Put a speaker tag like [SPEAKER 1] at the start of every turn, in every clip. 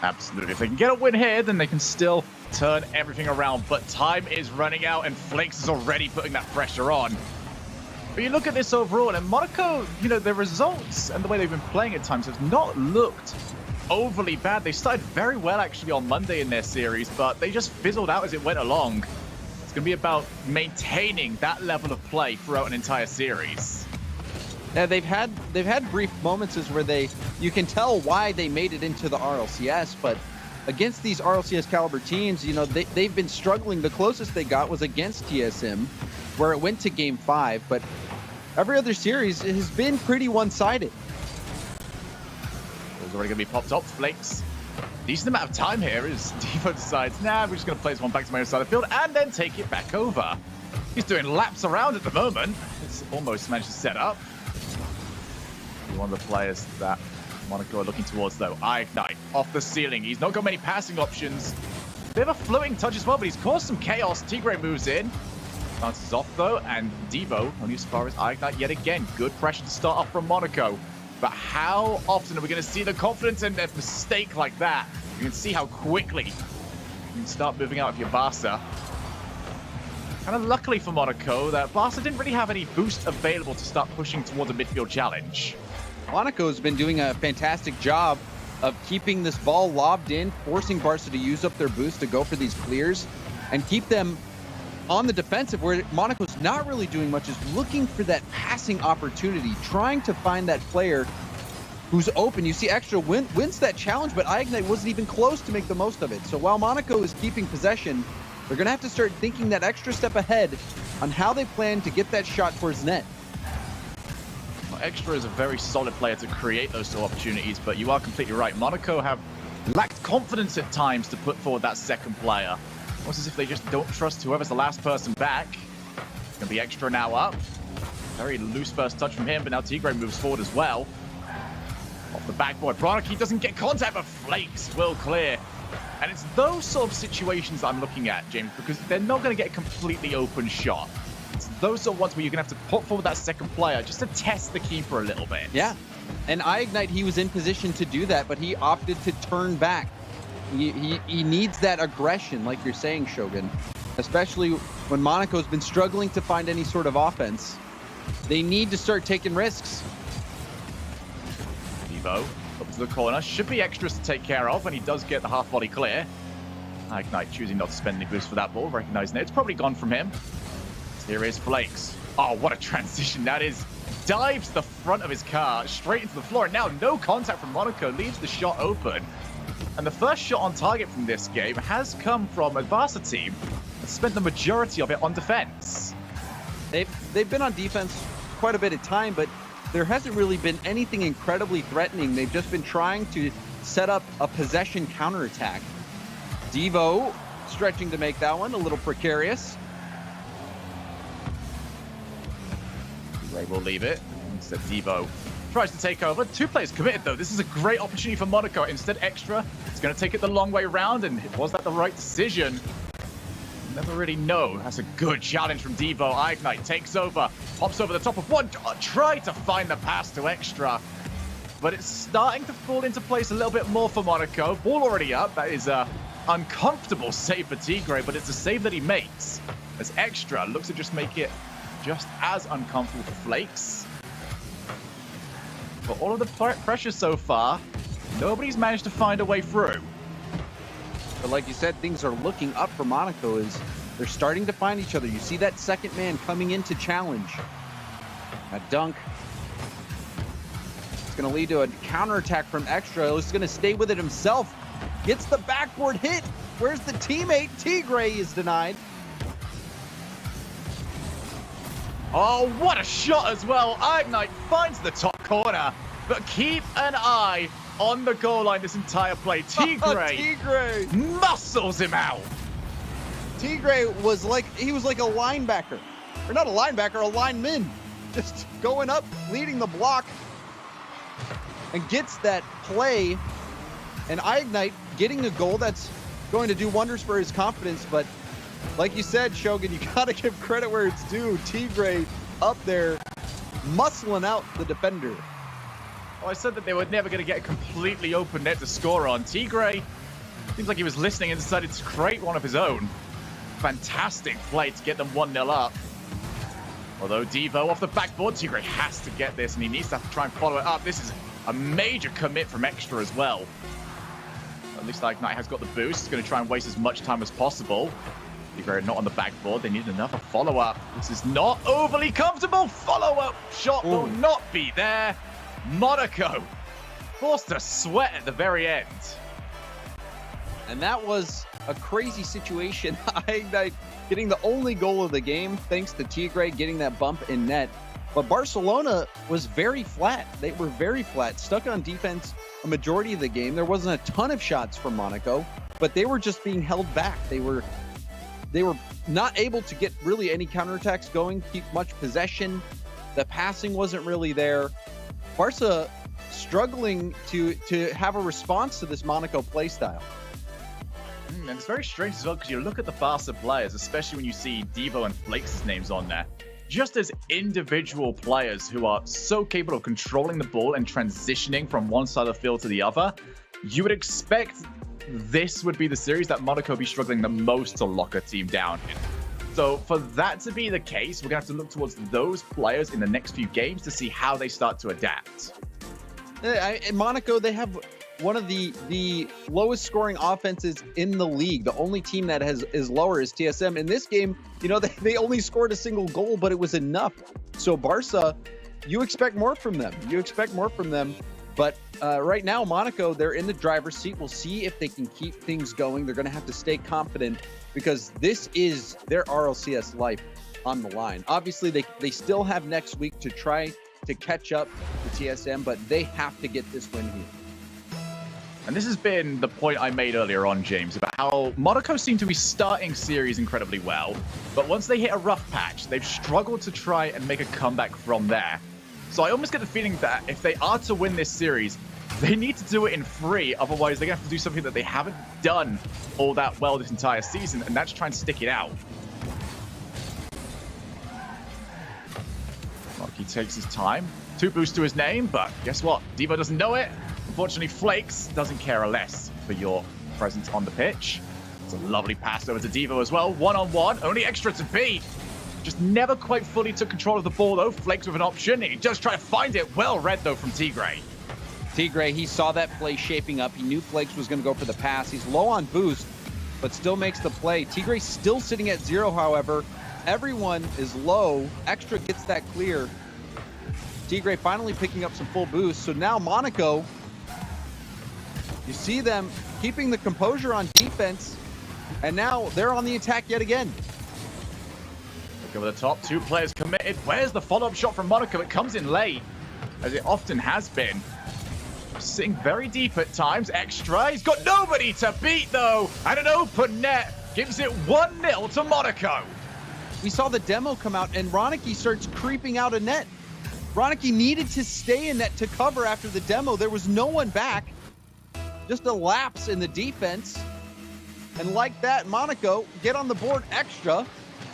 [SPEAKER 1] Absolutely. If they can get a win here, then they can still turn everything around. But time is running out, and Flakes is already putting that pressure on. But you look at this overall, and Monaco, you know, their results and the way they've been playing at times have not looked overly bad. They started very well, actually, on Monday in their series, but they just fizzled out as it went along. It's going to be about maintaining that level of play throughout an entire series.
[SPEAKER 2] Yeah, they've had brief moments where you can tell why they made it into the RLCS, but against these RLCS caliber teams, you know, they've been struggling. The closest they got was against TSM, where it went to Game 5, but every other series has been pretty one-sided.
[SPEAKER 1] It's already going to be popped up. Flakes, decent amount of time here as Devo decides, nah, we're just going to play this one back to my own side of the field and then take it back over. He's doing laps around at the moment. It's almost managed to set up. One of the players that Monaco are looking towards, though, Ignite off the ceiling. He's not got many passing options. Bit of a floating touch as well, but he's caused some chaos. Tigray moves in. Bounces off, though, and Devo only as far as Ignite yet again. Good pressure to start off from Monaco. But how often are we going to see the confidence in a mistake like that? You can see how quickly you can start moving out of your Barca. Kind of luckily for Monaco that Barca didn't really have any boost available to start pushing towards a midfield challenge.
[SPEAKER 2] Monaco has been doing a fantastic job of keeping this ball lobbed in, forcing Barca to use up their boost to go for these clears and keep them on the defensive, where Monaco's not really doing much, is looking for that passing opportunity, trying to find that player who's open. You see Extra wins that challenge, but Ignite wasn't even close to make the most of it. So while Monaco is keeping possession, they're going to have to start thinking that extra step ahead on how they plan to get that shot towards net.
[SPEAKER 1] Extra is a very solid player to create those two opportunities, but you are completely right. Monaco have lacked confidence at times to put forward that second player. Almost as if they just don't trust whoever's the last person back. It's going to be Extra now up. Very loose first touch from him, but now Tigray moves forward as well. Off the backboard, Bronicky doesn't get contact, but Flakes will clear. And it's those sort of situations I'm looking at, James, because they're not going to get a completely open shot. It's those sort of ones where you're going to have to put forward that second player just to test the keeper a little bit.
[SPEAKER 2] Yeah, and Ignite, he was in position to do that, but he opted to turn back. He needs that aggression, like you're saying, Shogun, especially when Monaco's been struggling to find any sort of offense. They need to start taking risks.
[SPEAKER 1] Devo up to the corner, should be Extras to take care of, and he does get the half body clear. Ignite choosing not to spend any boost for that ball, recognizing it. It's probably gone from him. Here is Flakes. Oh, what a transition that is. Dives the front of his car straight into the floor, and now no contact from Monaco, leaves the shot open. And the first shot on target from this game has come from a Barca team that spent the majority of it on defense.
[SPEAKER 2] They've been on defense quite a bit of time, but there hasn't really been anything incredibly threatening. They've just been trying to set up a possession counterattack. Devo stretching to make that one a little precarious.
[SPEAKER 1] Ray will leave it. Instead, Devo tries to take over. Two players committed, though. This is a great opportunity for Monaco. Instead, Extra is going to take it the long way around, and was that the right decision? Never really know. That's a good challenge from Devo. Ignite takes over, pops over the top of one. Try to find the pass to Extra, but it's starting to fall into place a little bit more for Monaco. Ball already up. That is a uncomfortable save for Tigray, but it's a save that he makes as Extra looks to just make it just as uncomfortable for Flakes. For all of the pressure so far, nobody's managed to find a way through.
[SPEAKER 2] But like you said, things are looking up for Monaco as they're starting to find each other. You see that second man coming in to challenge. A dunk. It's going to lead to a counterattack from Extra. He's going to stay with it himself. Gets the backboard hit. Where's the teammate? Tigray is denied.
[SPEAKER 1] Oh, what a shot as well. Ignite finds the top corner, but keep an eye on the goal line this entire play. Tigray muscles him out.
[SPEAKER 2] Tigray was like a linebacker. Or not a linebacker, a lineman. Just going up, leading the block, and gets that play. And Ignite getting a goal that's going to do wonders for his confidence, but like you said, Shogun, you gotta give credit where it's due. Tigray up there, muscling out the defender.
[SPEAKER 1] Well, I said that they were never going to get a completely open net to score on. Tigray seems like he was listening and decided to create one of his own. Fantastic play to get them 1-0 up. Although Devo off the backboard, Tigray has to get this, and he needs to try and follow it up. This is a major commit from Extra as well. At least Ignite has got the boost. He's going to try and waste as much time as possible. Tigray not on the backboard. They need another follow-up. This is not overly comfortable. Follow-up shot will not be there. Monaco forced to sweat at the very end.
[SPEAKER 2] And that was a crazy situation. Ignite getting the only goal of the game thanks to Tigray getting that bump in net. But Barcelona was very flat. They were very flat, stuck on defense a majority of the game. There wasn't a ton of shots from Monaco, but they were just being held back. They were not able to get really any counterattacks going, keep much possession. The passing wasn't really there. Barca struggling to have a response to this Monaco playstyle.
[SPEAKER 1] And it's very strange as well, because you look at the Barca players, especially when you see Devo and Flakes' names on there, just as individual players who are so capable of controlling the ball and transitioning from one side of the field to the other, you would expect this would be the series that Monaco be struggling the most to lock a team down in. So for that to be the case, we're going to have to look towards those players in the next few games to see how they start to adapt.
[SPEAKER 2] In Monaco, they have one of the lowest scoring offenses in the league. The only team that is lower is TSM. In this game, you know, they only scored a single goal, but it was enough. So Barca, you expect more from them. But right now, Monaco, they're in the driver's seat. We'll see if they can keep things going. They're going to have to stay confident because this is their RLCS life on the line. Obviously, they still have next week to try to catch up to TSM, but they have to get this win here.
[SPEAKER 1] And this has been the point I made earlier on, James, about how Monaco seem to be starting series incredibly well, but once they hit a rough patch, they've struggled to try and make a comeback from there. So I almost get the feeling that if they are to win this series, they need to do it in free, otherwise they're going to have to do something that they haven't done all that well this entire season, and that's try and stick it out. He takes his time. 2 boosts to his name, but guess what? Devo doesn't know it. Unfortunately, Flakes doesn't care less for your presence on the pitch. It's a lovely pass over to Devo as well. 1-on-1, only Extra to beat. Just never quite fully took control of the ball, though. Flakes with an option. He does try to find it. Well read, though, from Tigray.
[SPEAKER 2] Tigray, he saw that play shaping up. He knew Flakes was going to go for the pass. He's low on boost, but still makes the play. Tigray still sitting at 0, however. Everyone is low. Extra gets that clear. Tigray finally picking up some full boost. So now Monaco, you see them keeping the composure on defense, and now they're on the attack yet again.
[SPEAKER 1] Look over the top, 2 players committed. Where's the follow-up shot from Monaco? It comes in late, as it often has been. Sitting very deep at times. Extra, he's got nobody to beat, though, and an open net gives it 1-0 to Monaco.
[SPEAKER 2] We saw the demo come out, and Ronicky starts creeping out of net. Ronicky needed to stay in net to cover after the demo. There was no one back. Just a lapse in the defense. And like that, Monaco get on the board. Extra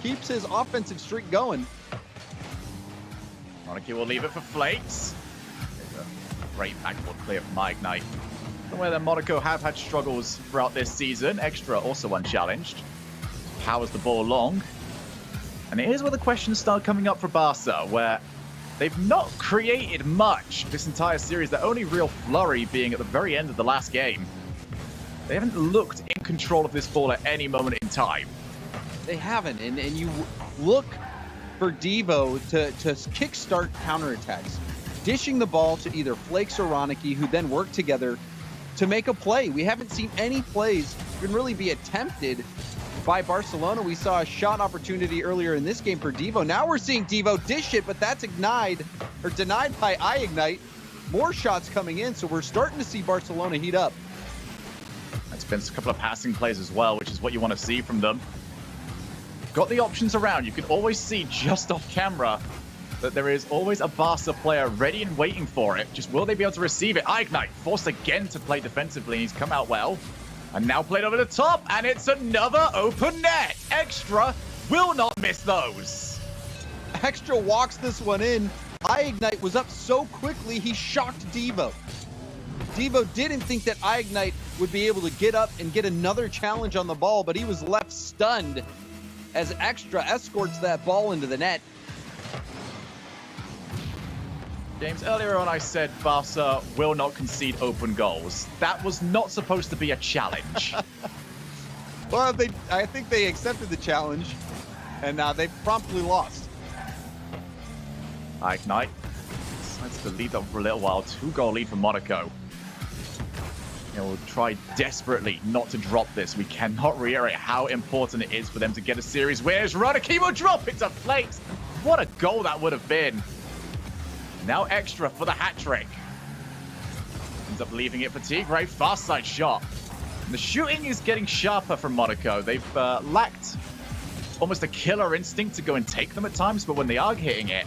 [SPEAKER 2] keeps his offensive streak going.
[SPEAKER 1] Ronicky will leave it for Flakes. There's a great backboard clear from Ignite. Somewhere that Monaco have had struggles throughout this season. Extra also unchallenged. Powers the ball long. And here's where the questions start coming up for Barca, where they've not created much this entire series. Their only real flurry being at the very end of the last game. They haven't looked in control of this ball at any moment in time.
[SPEAKER 2] They haven't, and you look for Devo to kickstart counterattacks, dishing the ball to either Flakes or Ronicky, who then work together to make a play. We haven't seen any plays even really be attempted by Barcelona. We saw a shot opportunity earlier in this game for Devo. Now we're seeing Devo dish it, but that's denied by Ignite. More shots coming in, so we're starting to see Barcelona heat up.
[SPEAKER 1] That's been a couple of passing plays as well, which is what you want to see from them. Got the options around. You can always see just off camera that there is always a Barca player ready and waiting for it. Just will they be able to receive it? Ignite forced again to play defensively, and he's come out well. And now played over the top, and it's another open net. Extra will not miss those.
[SPEAKER 2] Extra walks this one in. iGnite was up so quickly, he shocked Devo. Devo didn't think that iGnite would be able to get up and get another challenge on the ball, but he was left stunned as Extra escorts that ball into the net.
[SPEAKER 1] James, earlier on I said Barca will not concede open goals. That was not supposed to be a challenge.
[SPEAKER 2] Well, I think they accepted the challenge, and they promptly lost.
[SPEAKER 1] iGnite decides to lead them for a little while. 2-goal lead for Monaco. We'll try desperately not to drop this. We cannot reiterate how important it is for them to get a series. Where's Rodaki will drop it to plate. What a goal that would have been. Now Extra for the hat trick. Ends up leaving it for Tigre. Fast side shot. And the shooting is getting sharper from Monaco. They've lacked almost a killer instinct to go and take them at times, but when they are hitting it,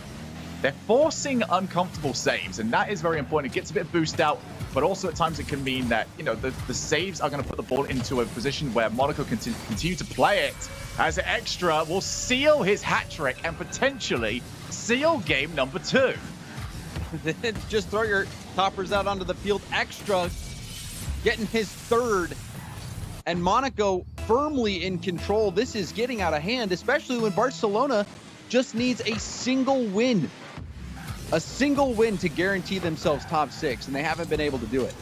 [SPEAKER 1] they're forcing uncomfortable saves, and that is very important. It gets a bit of boost out, but also at times it can mean that, you know, the saves are going to put the ball into a position where Monaco can continue to play it, as Extra will seal his hat trick and potentially seal game number 2.
[SPEAKER 2] Just throw your toppers out onto the field. Extra getting his 3rd, and Monaco firmly in control. This is getting out of hand, especially when Barcelona just needs a single win. A single win to guarantee themselves top 6, and they haven't been able to do it.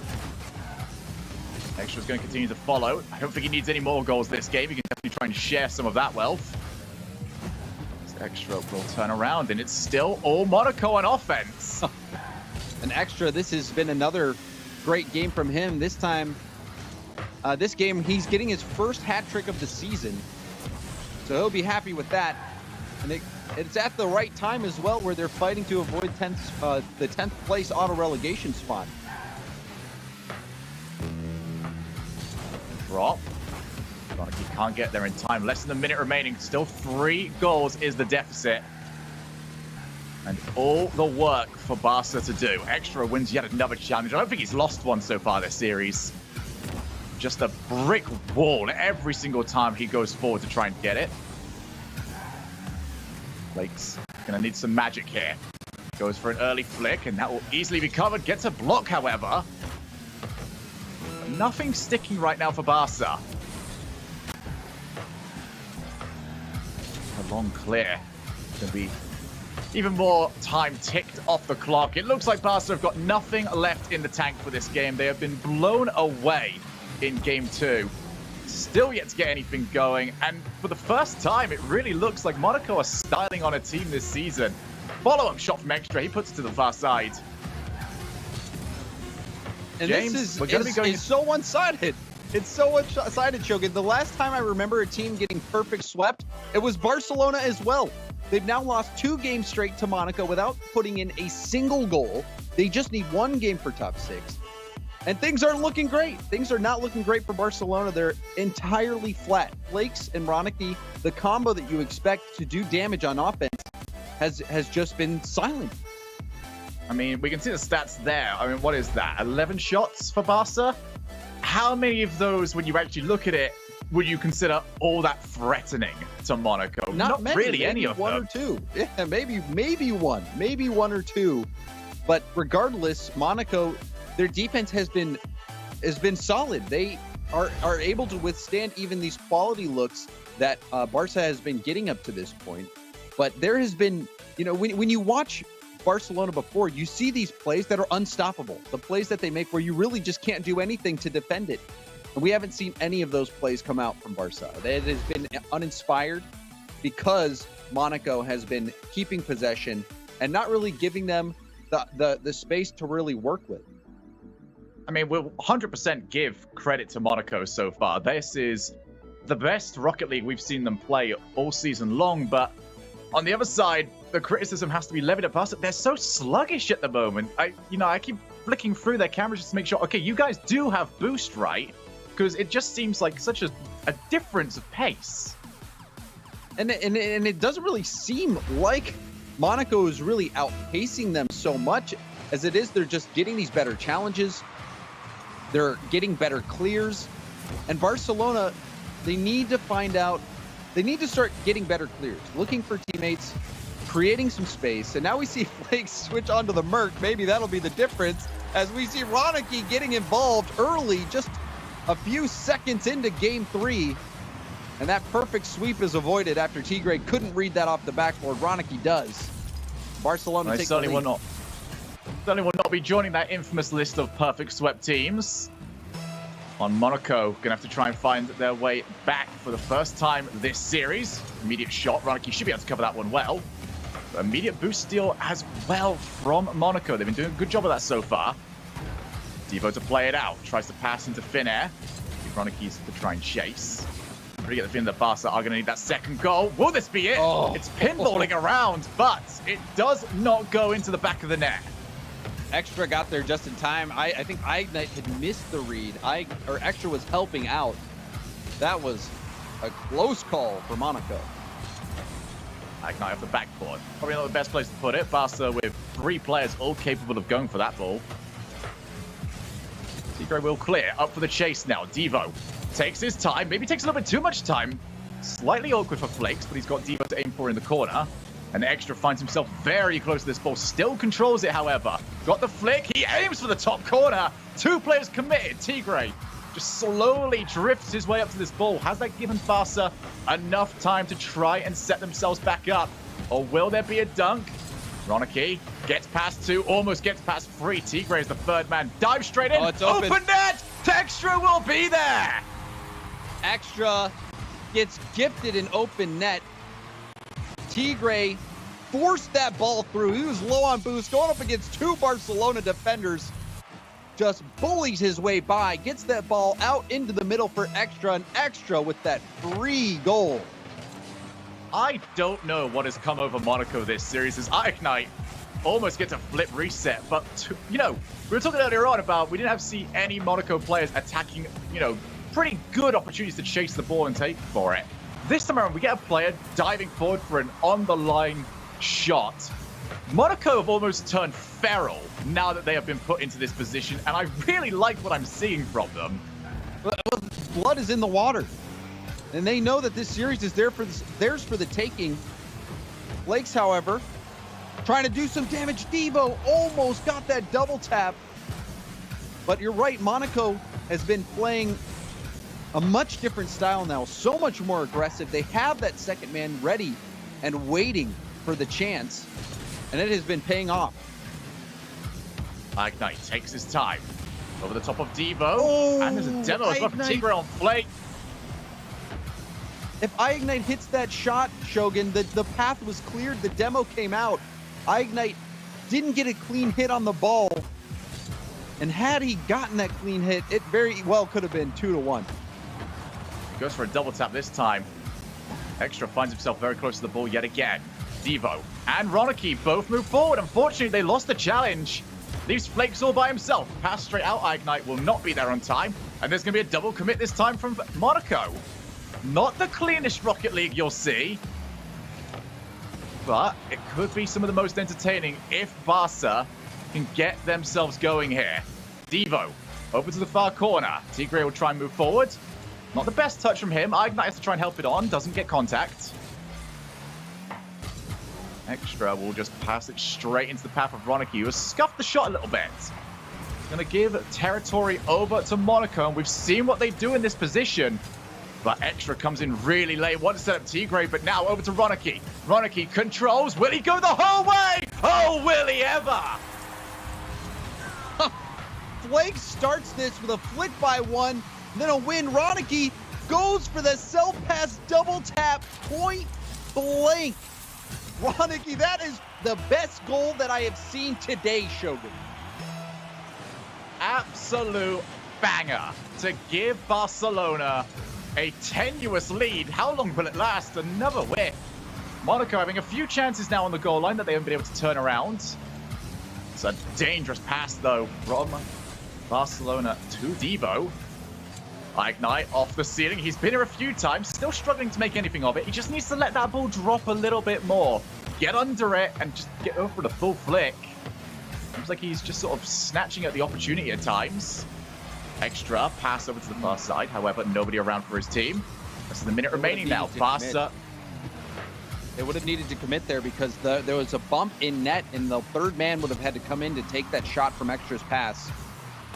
[SPEAKER 1] Extra's going to continue to follow. I don't think he needs any more goals this game. He can definitely try and share some of that wealth. Extra will turn around, and it's still all Monaco on offense.
[SPEAKER 2] An Extra, this has been another great game from him. This time, this game, he's getting his first hat trick of the season. So he'll be happy with that. And it's at the right time as well, where they're fighting to avoid the 10th place auto relegation spot.
[SPEAKER 1] Drop. He can't get there in time. Less than a minute remaining. Still 3 goals is the deficit. And all the work for Barca to do. Extra wins yet another challenge. I don't think he's lost one so far this series. Just a brick wall every single time he goes forward to try and get it. Blake's gonna need some magic here. Goes for an early flick, and that will easily be covered. Gets a block, however. But nothing sticking right now for Barca. A long clear. Gonna be even more time ticked off the clock. It looks like Barca have got nothing left in the tank for this game. They have been blown away in game 2. Still yet to get anything going, and for the first time, it really looks like Monaco are styling on a team this season. Follow-up shot from Extra. He puts it to the far side.
[SPEAKER 2] And
[SPEAKER 1] James,
[SPEAKER 2] this
[SPEAKER 1] we're going to be going.
[SPEAKER 2] It's so one-sided. It's so one-sided, Shogun. The last time I remember a team getting perfect swept, it was Barcelona as well. They've now lost 2 games straight to Monaco without putting in a single goal. They just need 1 game for top 6. And things aren't looking great. Things are not looking great for Barcelona. They're entirely flat. Flakes and Ronicky, the combo that you expect to do damage on offense, has just been silent.
[SPEAKER 1] I mean, we can see the stats there. I mean, what is that? 11 shots for Barca? How many of those, when you actually look at it, would you consider all that threatening to Monaco? Not
[SPEAKER 2] many,
[SPEAKER 1] really any of
[SPEAKER 2] one
[SPEAKER 1] them.
[SPEAKER 2] Or two. Yeah, maybe one or two. But regardless, Monaco, their defense has been solid. They are able to withstand even these quality looks that Barca has been getting up to this point. But there has been, you know, when you watch Barcelona before, you see these plays that are unstoppable. The plays that they make where you really just can't do anything to defend it. And we haven't seen any of those plays come out from Barca. It has been uninspired because Monaco has been keeping possession and not really giving them the space to really work with.
[SPEAKER 1] I mean, we'll 100% give credit to Monaco so far. This is the best Rocket League we've seen them play all season long, but on the other side, the criticism has to be levied at Barca. They're so sluggish at the moment. I keep flicking through their cameras just to make sure, okay, you guys do have boost, right? Because it just seems like such a difference of pace.
[SPEAKER 2] And it doesn't really seem like Monaco is really outpacing them so much as it is. They're just getting these better challenges. They're getting better clears. And Barcelona, they need to start getting better clears, looking for teammates creating some space. And now we see Flakes switch onto the Merc. Maybe that'll be the difference as we see Ronicky getting involved early, just a few seconds into game 3. And that perfect sweep is avoided after Tigre couldn't read that off the backboard. Ronicky does. Barcelona takes the lead.
[SPEAKER 1] Certainly will not be joining that infamous list of perfect swept teams. On Monaco, gonna have to try and find their way back for the first time this series. Immediate shot, Ronicky should be able to cover that one well. But immediate boost steal as well from Monaco. They've been doing a good job of that so far. Devo to play it out, tries to pass into thin air. Roniky's to try and chase. Really get the feeling that Barca are gonna need that second goal. Will this be it?
[SPEAKER 2] Oh.
[SPEAKER 1] It's pinballing around, but it does not go into the back of the net.
[SPEAKER 2] Extra got there just in time. I think Ignite had missed the read. Extra was helping out. That was a close call for Monaco.
[SPEAKER 1] Ignite off the backboard. Probably not the best place to put it. Barca with 3 players all capable of going for that ball. Tigre will clear. Up for the chase now. Devo takes his time. Maybe takes a little bit too much time. Slightly awkward for Flakes, but he's got Devo to aim for in the corner. And Extra finds himself very close to this ball. Still controls it, however. Got the flick. He aims for the top corner. 2 players committed. Tigre just slowly drifts his way up to this ball. Has that given Barca enough time to try and set themselves back up? Or will there be a dunk? Ronicky gets past 2, almost gets past 3. Tigre is the 3rd man. Dives straight in.
[SPEAKER 2] Oh, it's open.
[SPEAKER 1] Open net. Extra will be there.
[SPEAKER 2] Extra gets gifted an open net. Tigre forced that ball through. He was low on boost, going up against 2 Barcelona defenders. Just bullies his way by, gets that ball out into the middle for Extra, and Extra with that free goal.
[SPEAKER 1] I don't know what has come over Monaco this series as Ignite almost gets a flip reset. But, you know, we were talking earlier on about we didn't have to see any Monaco players attacking, you know, pretty good opportunities to chase the ball and take for it. This time around, we get a player diving forward for an on-the-line shot. Monaco have almost turned feral now that they have been put into this position, and I really like what I'm seeing from them.
[SPEAKER 2] Blood is in the water, and they know that this series is theirs for the taking. Flakes, however, trying to do some damage. Devo almost got that double tap. But you're right, Monaco has been playing a much different style now, so much more aggressive. They have that second man ready and waiting for the chance, and it has been paying off.
[SPEAKER 1] Ignite takes his time over the top of Devo, and there's a demo as well from Tigre on play.
[SPEAKER 2] If Ignite hits that shot, Shogun, the path was cleared, the demo came out. Ignite didn't get a clean hit on the ball, and had he gotten that clean hit, it very well could have been 2-1.
[SPEAKER 1] Goes for a double tap this time. Extra finds himself very close to the ball yet again. Devo and Ronicky both move forward. Unfortunately, they lost the challenge. Leaves Flakes all by himself. Pass straight out. Ignite will not be there on time. And there's going to be a double commit this time from Monaco. Not the cleanest Rocket League you'll see. But it could be some of the most entertaining if Barca can get themselves going here. Devo over to the far corner. Tigre will try and move forward. Not the best touch from him. Ignite has to try and help it on. Doesn't get contact. Extra will just pass it straight into the path of Ronicky, who has scuffed the shot a little bit. He's going to give territory over to Monaco, and we've seen what they do in this position. But Extra comes in really late. Wants to set up Tigre, but now over to Ronicky. Ronicky controls. Will he go the whole way? Oh, will he ever?
[SPEAKER 2] Flakes starts this with a flick by 1, then a win. Ronicky goes for the self-pass double tap, point blank. Ronicky, that is the best goal that I have seen today, Shogun.
[SPEAKER 1] Absolute banger to give Barcelona a tenuous lead. How long will it last? Another whip. Monaco having a few chances now on the goal line that they haven't been able to turn around. It's a dangerous pass, though, from Barcelona to Devo. Ignite off the ceiling. He's been here a few times, still struggling to make anything of it. He just needs to let that ball drop a little bit more. Get under it and just get over for the full flick. Seems like he's just sort of snatching at the opportunity at times. Extra pass over to the far side. However, nobody around for his team. This is the minute remaining now. Barca.
[SPEAKER 2] They would have needed to commit there because there was a bump in net, and the third man would have had to come in to take that shot from Extra's pass.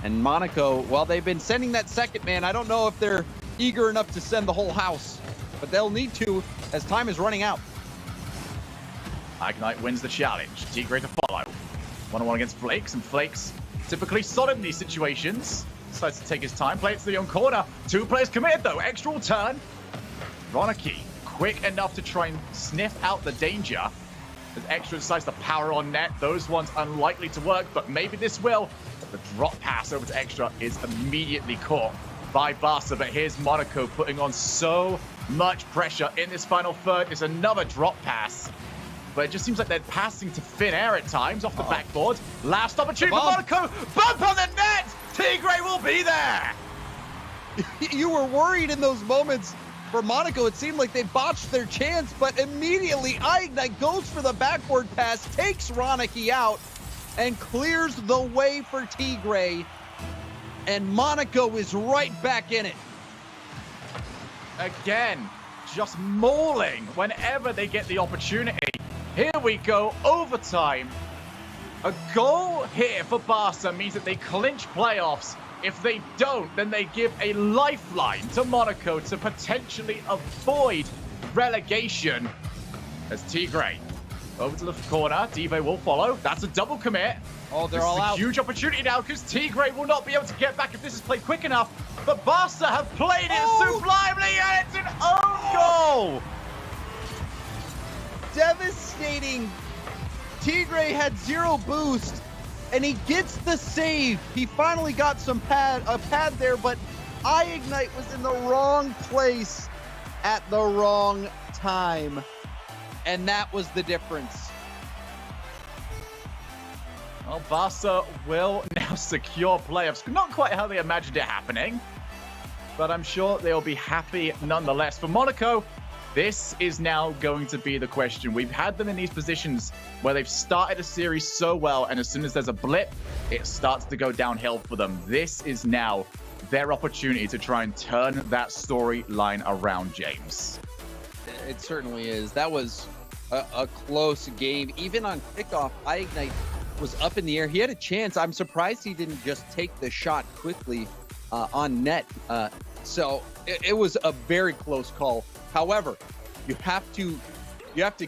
[SPEAKER 2] And Monaco, well, they've been sending that second man. I don't know if they're eager enough to send the whole house, but they'll need to as time is running out.
[SPEAKER 1] Ignite wins the challenge. Tigray to follow. 1-on-1 against Flakes, and Flakes typically solid in these situations. Decides to take his time, play it to the own corner. 2 players committed though. Extra will turn. Ronaki quick enough to try and sniff out the danger. As Extra decides to power on net. Those ones unlikely to work, but maybe this will. The drop pass over to Extra is immediately caught by Barca, but here's Monaco putting on so much pressure in this final third. It's another drop pass, but it just seems like they're passing to thin air at times off the backboard. Last opportunity for Monaco. Bump on the net! Tigray will be there!
[SPEAKER 2] You were worried in those moments. For Monaco, it seemed like they botched their chance, but immediately Ignite goes for the backboard pass, takes Ronaki out, and clears the way for Tigray. And Monaco is right back in it.
[SPEAKER 1] Again, just mauling whenever they get the opportunity. Here we go, overtime. A goal here for Barca means that they clinch playoffs. If they don't, then they give a lifeline to Monaco to potentially avoid relegation. As Tigray over to the corner, Dive will follow. That's a double commit.
[SPEAKER 2] Oh, they're all out.
[SPEAKER 1] Huge opportunity now because Tigray will not be able to get back if this is played quick enough. But Barca have played it sublimely, and it's an own goal.
[SPEAKER 2] Devastating. Tigray had 0 boost, and he gets the save. He finally got some pad there, but Ignite was in the wrong place at the wrong time, and that was the difference.
[SPEAKER 1] Well, Barca will now secure playoffs. Not quite how they imagined it happening, but I'm sure they'll be happy nonetheless. For Monaco, this is now going to be the question. We've had them in these positions where they've started a series so well, and as soon as there's a blip, it starts to go downhill for them. This is now their opportunity to try and turn that storyline around, James.
[SPEAKER 2] It certainly is. That was a close game. Even on kickoff, Ignite was up in the air. He had a chance. I'm surprised he didn't just take the shot quickly on net. So it was a very close call. However, you have to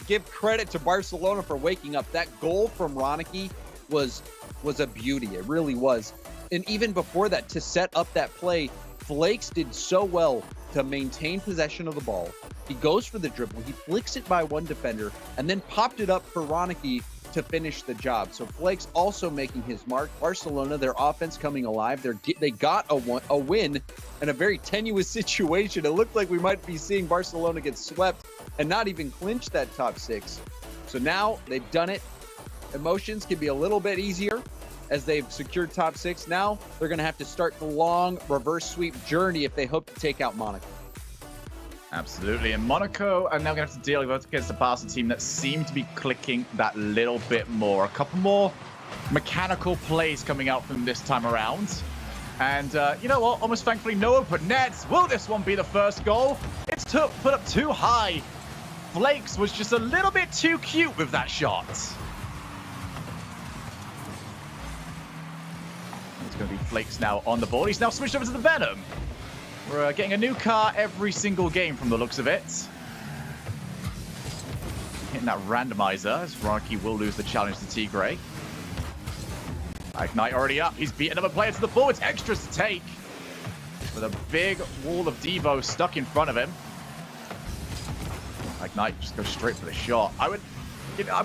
[SPEAKER 2] give credit to Barcelona for waking up. That goal from Ronaki was a beauty. It really was. And even before that, to set up that play, Flakes did so well to maintain possession of the ball. He goes for the dribble. He flicks it by one defender and then popped it up for Ronaki to finish the job. So Flakes also making his mark. Barcelona, their offense coming alive. They got a win in a very tenuous situation. It looked like we might be seeing Barcelona get swept and not even clinch that top 6. So now they've done it. Emotions can be a little bit easier as they've secured top 6. Now they're going to have to start the long reverse sweep journey if they hope to take out Monaco.
[SPEAKER 1] Absolutely, and Monaco are now going to have to deal with against a Barca team that seem to be clicking that little bit more. A couple more mechanical plays coming out from this time around. And you know what? Almost thankfully, no open nets. Will this one be the first goal? It's put up too high. Flakes was just a little bit too cute with that shot. It's going to be Flakes now on the ball. He's now switched over to the Venom. We're getting a new car every single game from the looks of it. Hitting that randomizer as Ronaki will lose the challenge to Tigray. Ignite already up. He's beat another player to the ball. It's extras to take. With a big wall of Devo stuck in front of him. Ignite just goes straight for the shot.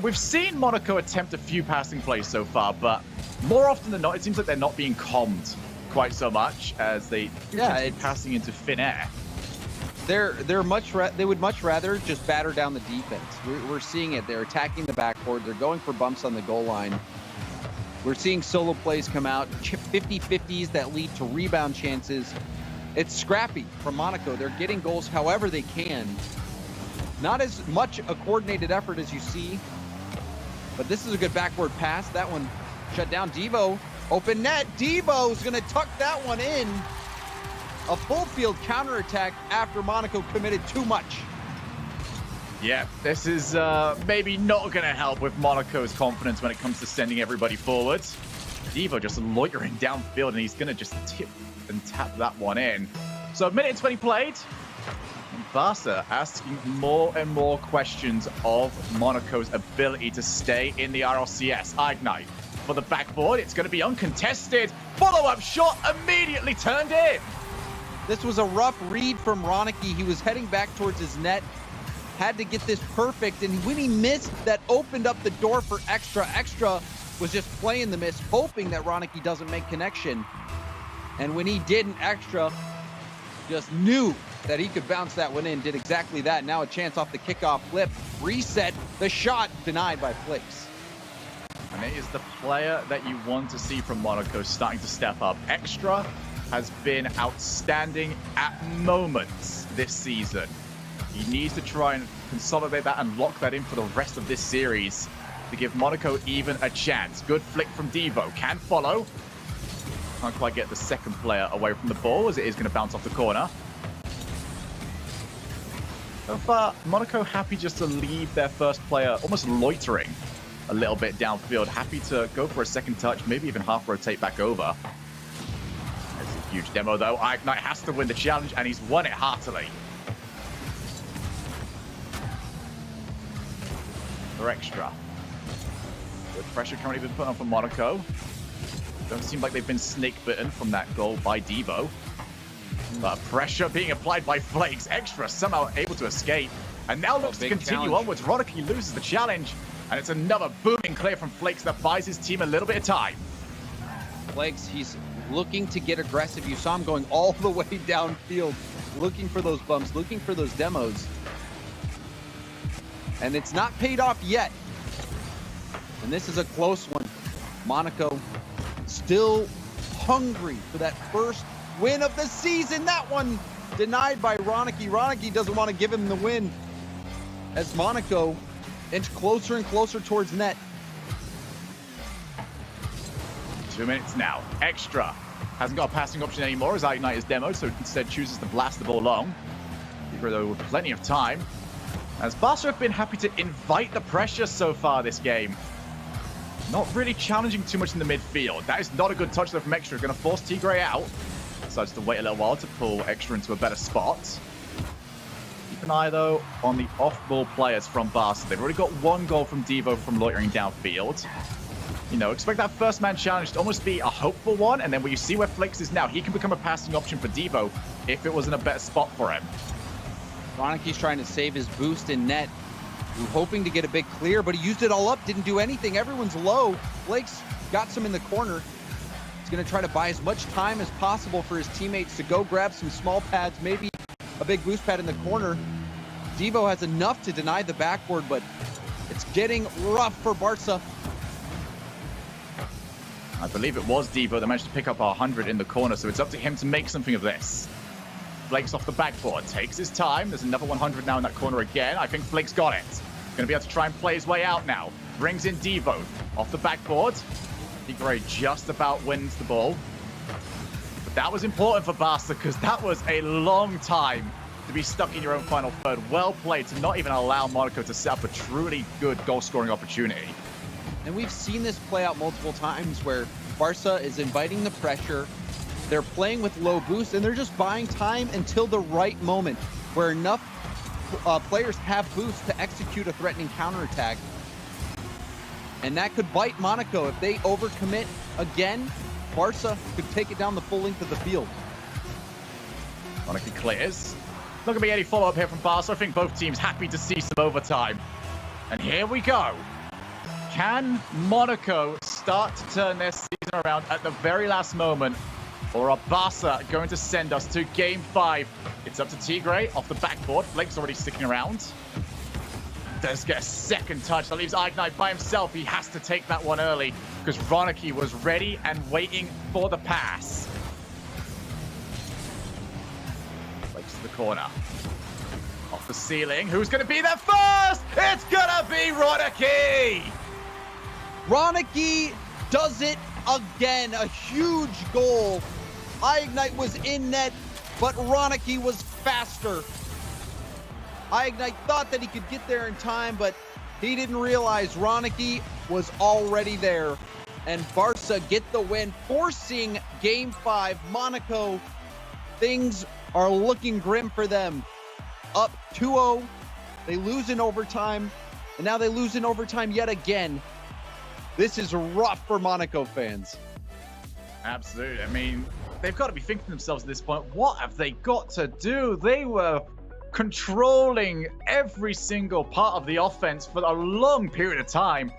[SPEAKER 1] We've seen Monaco attempt a few passing plays so far, but more often than not, it seems like they're not being calmed quite so much as they passing into thin air.
[SPEAKER 2] They would much rather just batter down the defense. We're seeing it. They're attacking the backboard. They're going for bumps on the goal line. We're seeing solo plays come out, 50-50s that lead to rebound chances. It's scrappy from Monaco. They're getting goals however they can. Not as much a coordinated effort as you see, but this is a good backboard pass. That one shut down. Devo, open net. Devo's going to tuck that one in. A full field counterattack after Monaco committed too much.
[SPEAKER 1] Yeah, this is maybe not going to help with Monaco's confidence when it comes to sending everybody forward. Devo just loitering downfield, and he's going to just tip and tap that one in. So a minute and 20 played. And Barca asking more and more questions of Monaco's ability to stay in the RLCS. Ignite for the backboard. It's going to be uncontested. Follow-up shot immediately turned in.
[SPEAKER 2] This was a rough read from Ronicky. He was heading back towards his net. Had to get this perfect, and when he missed, that opened up the door for Extra. Extra was just playing the miss, hoping that Ronicky doesn't make connection. And when he didn't, Extra just knew that he could bounce that one in, did exactly that. Now a chance off the kickoff flip, reset, the shot denied by Flakes.
[SPEAKER 1] And it is the player that you want to see from Monaco starting to step up. Extra has been outstanding at moments this season. He needs to try and consolidate that and lock that in for the rest of this series to give Monaco even a chance. Good flick from Devo. Can follow. Can't quite get the second player away from the ball as it is going to bounce off the corner. So far, Monaco happy just to leave their first player almost loitering a little bit downfield. Happy to go for a second touch, maybe even half rotate back over. That's a huge demo though. Ignite has to win the challenge, and he's won it heartily. For Extra. Good pressure currently been put on for Monaco. Don't seem like they've been snake bitten from that goal by Devo. But pressure being applied by Flakes. Extra somehow able to escape. And now looks to continue onwards. Ronicky loses the challenge. And it's another booming clear from Flakes that buys his team a little bit of time.
[SPEAKER 2] Flakes, he's looking to get aggressive. You saw him going all the way downfield, looking for those bumps, looking for those demos. And it's not paid off yet. And this is a close one. Monaco still hungry for that first win of the season. That one denied by Ronicky. Ronicky doesn't want to give him the win as Monaco inch closer and closer towards net.
[SPEAKER 1] 2 minutes now. Extra hasn't got a passing option anymore as Ignite is demoed, so instead chooses to blast the ball long. Though with plenty of time. As Barca have been happy to invite the pressure so far this game. Not really challenging too much in the midfield. That is not a good touch though from Extra. Going to force Tigray out. Decides to wait a little while to pull Extra into a better spot. Keep an eye though on the off-ball players from Barca. They've already got one goal from Devo from loitering downfield. You know, expect that first man challenge to almost be a hopeful one. And then when you see where Flakes is now, he can become a passing option for Devo if it was in a better spot for him.
[SPEAKER 2] Ronicky's trying to save his boost in net. Hoping to get a big clear, but he used it all up, didn't do anything. Everyone's low. Flakes got some in the corner. He's going to try to buy as much time as possible for his teammates to go grab some small pads, maybe a big boost pad in the corner. Devo has enough to deny the backboard, but it's getting rough for Barca.
[SPEAKER 1] I believe it was Devo that managed to pick up 100 in the corner, so it's up to him to make something of this. Flakes off the backboard, takes his time. There's another 100 now in that corner again. I think Flakes got it. Going to be able to try and play his way out now. Brings in Devo off the backboard. Tigray just about wins the ball. But that was important for Barca because that was a long time to be stuck in your own final third. Well played to not even allow Monaco to set up a truly good goal-scoring opportunity.
[SPEAKER 2] And we've seen this play out multiple times where Barca is inviting the pressure. They're playing with low boost, and they're just buying time until the right moment where enough players have boost to execute a threatening counterattack. And that could bite Monaco. If they overcommit again, Barca could take it down the full length of the field.
[SPEAKER 1] Monaco clears. Not going to be any follow-up here from Barca. I think both teams happy to see some overtime. And here we go. Can Monaco start to turn their season around at the very last moment? Or are Barca going to send us to Game 5? It's up to Tigray off the backboard. Flakes already sticking around. Does get a second touch. That leaves Ignite by himself. He has to take that one early because Ronicky was ready and waiting for the pass. Flakes to the corner. Off the ceiling. Who's going to be there first? It's going to be Ronicky!
[SPEAKER 2] Ronicky does it again. A huge goal. Ignite was in net, but Ronicky was faster. iGNITE thought that he could get there in time, but he didn't realize Ronicky was already there. And Barca get the win, forcing Game 5. Monaco, things are looking grim for them. Up 2-0, they lose in overtime, and now they lose in overtime yet again. This is rough for Monaco fans.
[SPEAKER 1] Absolutely. I mean, they've got to be thinking to themselves at this point, what have they got to do? They were controlling every single part of the offense for a long period of time,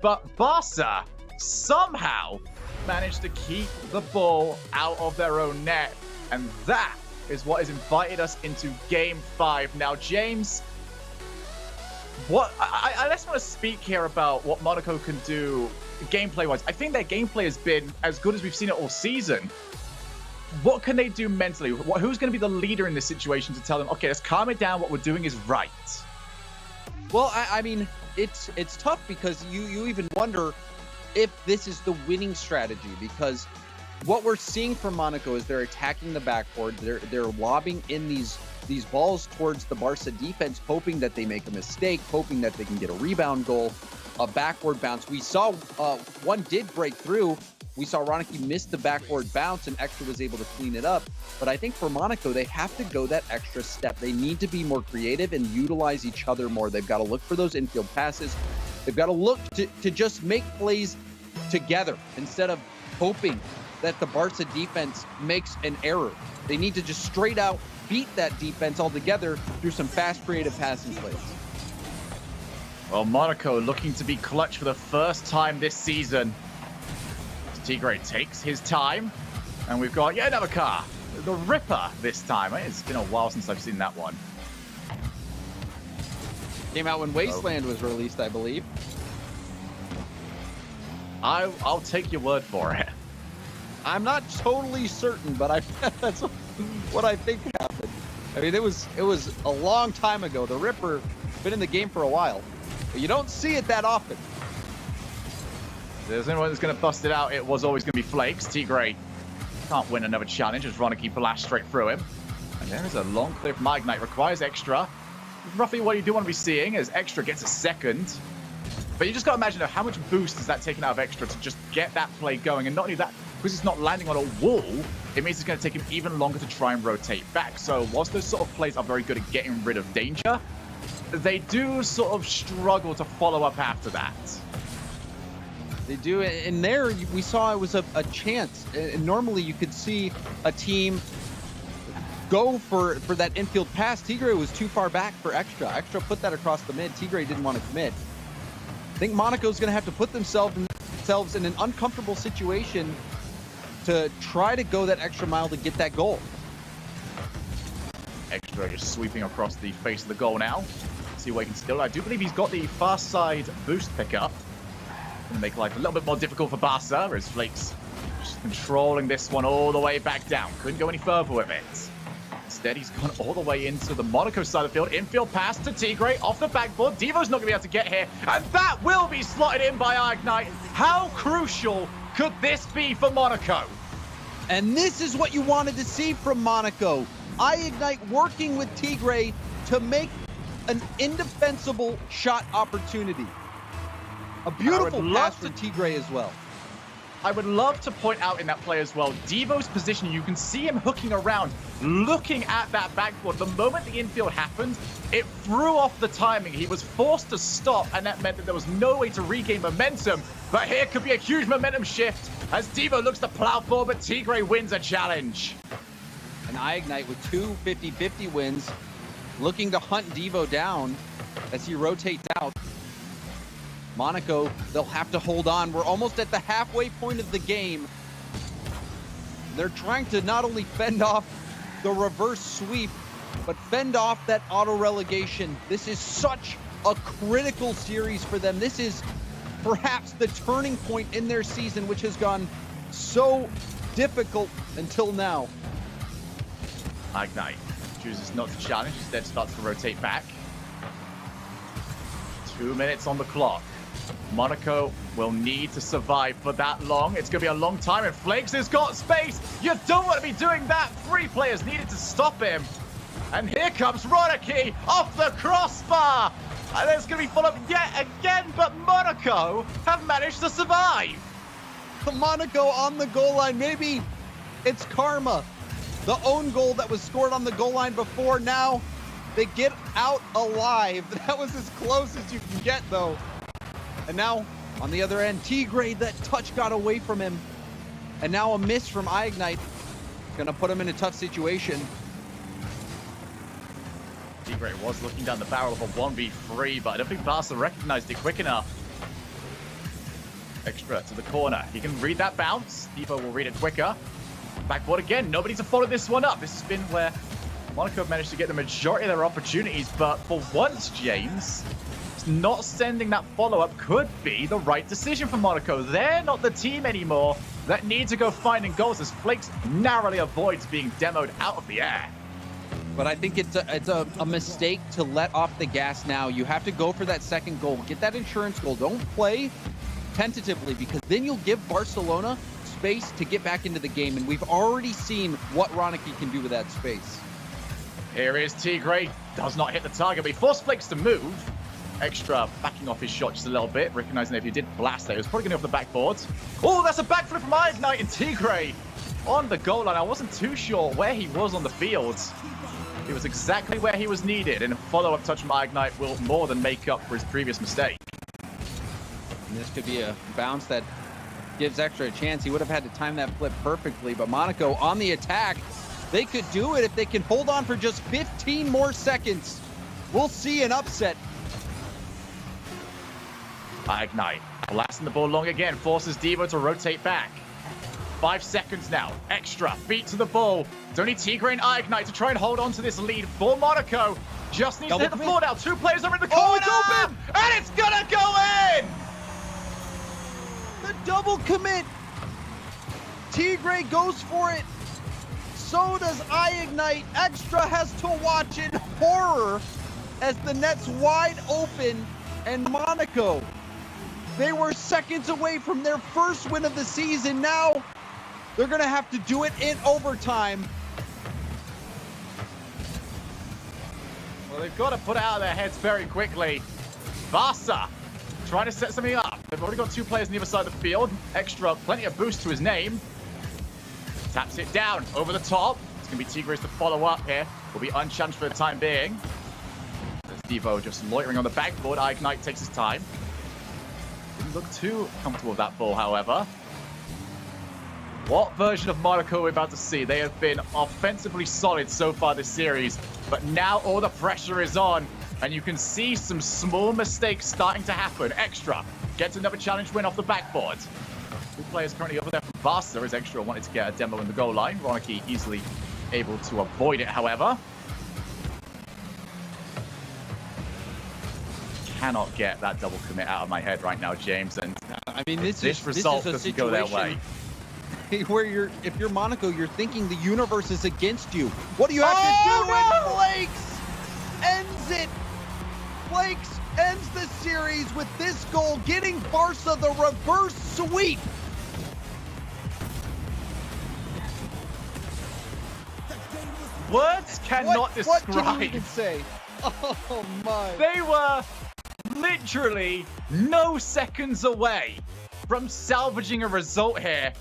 [SPEAKER 1] but Barca somehow managed to keep the ball out of their own net, and that is what has invited us into Game 5. Now, James, what I just want to speak here about what Monaco can do gameplay-wise. I think their gameplay has been as good as we've seen it all season. What can they do mentally? Who's going to be the leader in this situation to tell them, okay, let's calm it down, what we're doing is right?
[SPEAKER 2] Well, I mean, it's tough because you even wonder if this is the winning strategy, because what we're seeing from Monaco is they're attacking the backboard. They're lobbing in these balls towards the Barca defense, hoping that they make a mistake, hoping that they can get a rebound goal, a backward bounce. We saw one did break through. We saw Ronicky miss the backboard bounce, and Extra was able to clean it up. But I think for Monaco, they have to go that extra step. They need to be more creative and utilize each other more. They've got to look for those infield passes. They've got to look to just make plays together instead of hoping that the Barca defense makes an error. They need to just straight out beat that defense altogether through some fast, creative passing plays.
[SPEAKER 1] Well, Monaco looking to be clutch for the first time this season. Tigre takes his time, and we've got yet another car, the Ripper this time. It's been a while since I've seen that one.
[SPEAKER 2] Came out when Wasteland was released, I believe.
[SPEAKER 1] I'll take your word for it.
[SPEAKER 2] I'm not totally certain, but that's what I think happened. I mean, it was a long time ago. The Ripper been in the game for a while, but you don't see it that often.
[SPEAKER 1] If there's anyone that's going to bust it out, it was always going to be Flakes. Tigre can't win another challenge as Ronicky blasts straight through him. And there is a long clear from iGNITE. Requires Extra. Roughly what you do want to be seeing as Extra gets a second. But you just got to imagine how much boost is that taking out of Extra to just get that play going. And not only that, because it's not landing on a wall, it means it's going to take him even longer to try and rotate back. So whilst those sort of plays are very good at getting rid of danger, they do sort of struggle to follow up after that.
[SPEAKER 2] They do, and there we saw it was a chance. And normally you could see a team go for that infield pass. Tigre was too far back for Extra. Extra put that across the mid. Tigre didn't want to commit. I think Monaco's going to have to put themselves in an uncomfortable situation to try to go that extra mile to get that goal.
[SPEAKER 1] Extra just sweeping across the face of the goal now. See what he can still. I do believe he's got the far side boost pickup. Going to make life a little bit more difficult for Barca as Flakes just controlling this one all the way back down. Couldn't go any further with it. Instead, he's gone all the way into the Monaco side of the field. Infield pass to Tigre off the backboard. Devo's not going to be able to get here. And that will be slotted in by iGNITE. How crucial could this be for Monaco?
[SPEAKER 2] And this is what you wanted to see from Monaco. iGNITE working with Tigre to make an indefensible shot opportunity. A beautiful pass for Tigre as well.
[SPEAKER 1] I would love to point out in that play as well, Devo's position, you can see him hooking around, looking at that backboard. The moment the infield happened, it threw off the timing. He was forced to stop, and that meant that there was no way to regain momentum. But here could be a huge momentum shift as Devo looks to plow forward, but Tigre wins a challenge.
[SPEAKER 2] And iGNITE with two 50-50 wins, looking to hunt Devo down as he rotates out. Monaco, they'll have to hold on. We're almost at the halfway point of the game. They're trying to not only fend off the reverse sweep, but fend off that auto relegation. This is such a critical series for them. This is perhaps the turning point in their season, which has gone so difficult until now.
[SPEAKER 1] iGNITE chooses not to challenge, instead starts to rotate back. 2 minutes on the clock. Monaco will need to survive for that long. It's going to be a long time, and Flakes has got space. You don't want to be doing that. 3 players needed to stop him. And here comes Monaco off the crossbar. And there's going to be followed yet again, but Monaco have managed to survive.
[SPEAKER 2] Monaco on the goal line. Maybe it's karma. The own goal that was scored on the goal line before, now they get out alive. That was as close as you can get, though. And now, on the other end, Tigre, that touch got away from him. And now a miss from Ignite. Gonna put him in a tough situation.
[SPEAKER 1] Tigre was looking down the barrel of a 1v3, but I don't think Barca recognized it quick enough. Extra to the corner. He can read that bounce. Devo will read it quicker. Backboard again. Nobody to follow this one up. This has been where Monaco managed to get the majority of their opportunities, but for once, James, not sending that follow-up could be the right decision for Monaco. They're not the team anymore that need to go finding goals as Flakes narrowly avoids being demoed out of the air.
[SPEAKER 2] But I think it's a mistake to let off the gas now. You have to go for that second goal. Get that insurance goal. Don't play tentatively, because then you'll give Barcelona space to get back into the game, and we've already seen what Ronicky can do with that space.
[SPEAKER 1] Here is Tigre. Does not hit the target, but he forced Flakes to move. Extra backing off his shot just a little bit, recognizing that if he did blast there, he was probably going to go off the backboard. Oh, that's a backflip from Ignite, and Tigre on the goal line. I wasn't too sure where he was on the field. He was exactly where he was needed, and a follow-up touch from Ignite will more than make up for his previous mistake.
[SPEAKER 2] And this could be a bounce that gives Extra a chance. He would have had to time that flip perfectly, but Monaco on the attack. They could do it if they can hold on for just 15 more seconds. We'll see an upset.
[SPEAKER 1] Ignite blasting the ball long again, forces Devo to rotate back. 5 seconds now. Extra feet to the ball. It's only Tigre and Ignite to try and hold on to this lead for Monaco. Just needs to hit the floor now. 2 players are in the corner.
[SPEAKER 2] It's open!
[SPEAKER 1] And it's gonna go in!
[SPEAKER 2] The double commit. Tigre goes for it. So does Ignite. Extra has to watch in horror as the net's wide open, and Monaco, they were seconds away from their first win of the season. Now they're going to have to do it in overtime.
[SPEAKER 1] Well, they've got to put it out of their heads very quickly. Barca trying to set something up. They've already got 2 players on the other side of the field. Extra, plenty of boost to his name. Taps it down over the top. It's going to be Tigres to follow up here. Will be unchallenged for the time being. There's Devo just loitering on the backboard. Ignite takes his time. Didn't look too comfortable with that ball, however. What version of Monaco are we about to see? They have been offensively solid so far this series, but now all the pressure is on, and you can see some small mistakes starting to happen. Extra gets another challenge win off the backboard. 2 players currently over there from Barca as Extra wanted to get a demo in the goal line. Ronicky easily able to avoid it, however. Cannot get that double commit out of my head right now, James, and
[SPEAKER 2] I mean, this
[SPEAKER 1] result
[SPEAKER 2] is a
[SPEAKER 1] doesn't go their way.
[SPEAKER 2] Where if you're Monaco, you're thinking the universe is against you. What do you have to do?
[SPEAKER 1] No!
[SPEAKER 2] And Flakes ends it. Flakes ends the series with this goal, getting Barca the reverse sweep.
[SPEAKER 1] Words cannot describe.
[SPEAKER 2] What can you even say? Oh my.
[SPEAKER 1] They were literally no seconds away from salvaging a result here.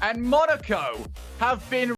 [SPEAKER 1] And Monaco have been